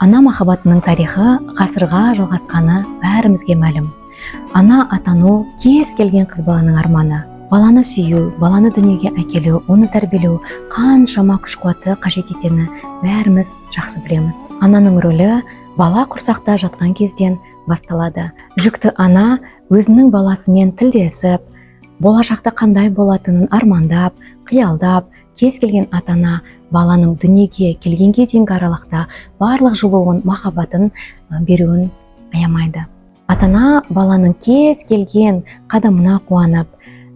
Ана махаббатының тарихы ғасырға жалғасқаны бәрімізге мәлім. Ана атану кез келген қыз баланың арманы. Баланы сүю, баланы дүниеге әкелу, оны тәрбиелеу қаншама күш-қуатты қажет етені бәріміз жақсы білеміз. Ананың рөлі бала құрсақта жатқан кезден басталады. Жүкті ана өзінің баласымен тілдесіп, болашақта қандай болатынын армандап, қиялдап, кез келген атана баланың дүниеге келгенге дейінгі аралықта барлық жылуын, махаббатын беруін аямайды. Атана баланың кез келген қадамына қуанып,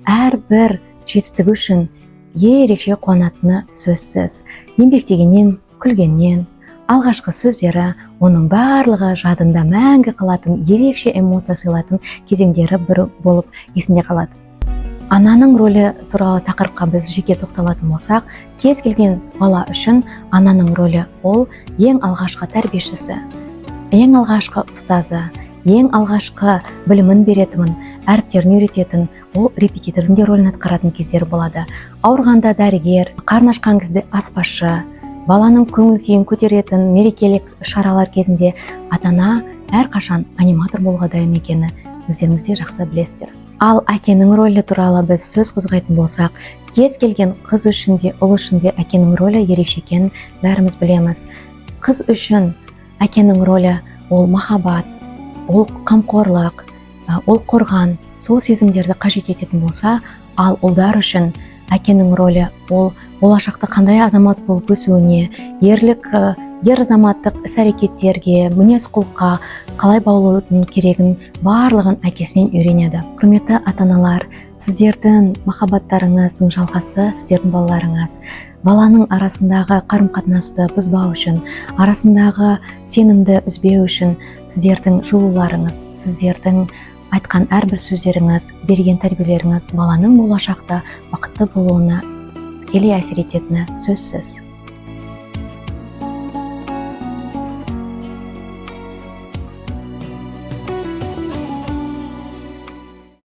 әрбір жетістігі үшін ерекше қуанатыны сөзсіз. Еңбектегеннен, күлгеннен, алғашқы сөздері оның барлығы жадында мәңгі қалатын, ерекше эмоция сыйлатын кезеңдері бір болып есінде қалады. Ананың рөлі туралы тақырыпқа біз жеке тоқталатын болсақ, кез келген бала үшін ананың рөлі ол ең алғашқы тәрбиешісі, ең алғашқы ұстазы, ең алғашқы білімін беретін, әріптерін үйрететін, ол репетитордың де рөлін атқаратын кездер болады. Ауырғанда дәрігер, қарны ашқан кезде аспазшы, баланың көңіл күйін көтеретін мерекелік шаралар кезінде ата-ана әрқашан аниматор болуға дайын екені өздеріңіз де жақсы білесіздер. Ал әкенің рөлі туралы біз сөз қозғайтын болсақ, кез келген қыз үшін де, ұл үшін де әкенің рөлі ерекше екенін бәріміз білеміз. Қыз үшін әкенің рөлі ол махаббат, ол қамқорлық, ол қорған, сол сезімдерді қажет ететін болса, ал ұлдар үшін әкенің рөлі ол болашақта қандай азамат болып өсуіне, ер азаматтық іс-әрекеттерге, мінез-құлыққа қалай баулудың керегін барлығын әкесінен үйренеді. Құрметті ата-аналар, сіздердің махаббаттарыңыздың жалғасы сіздердің балаларыңыз. Баланың арасындағы қарым-қатынасты бұзбау үшін, арасындағы сенімді үзбеу үшін сіздердің жылуларыңыз, сіздердің айтқан әрбір сөздеріңіз, берген тәрбиелеріңіз баланың болашақта бақытты болуына тікелей әсер ететіні сөзсіз.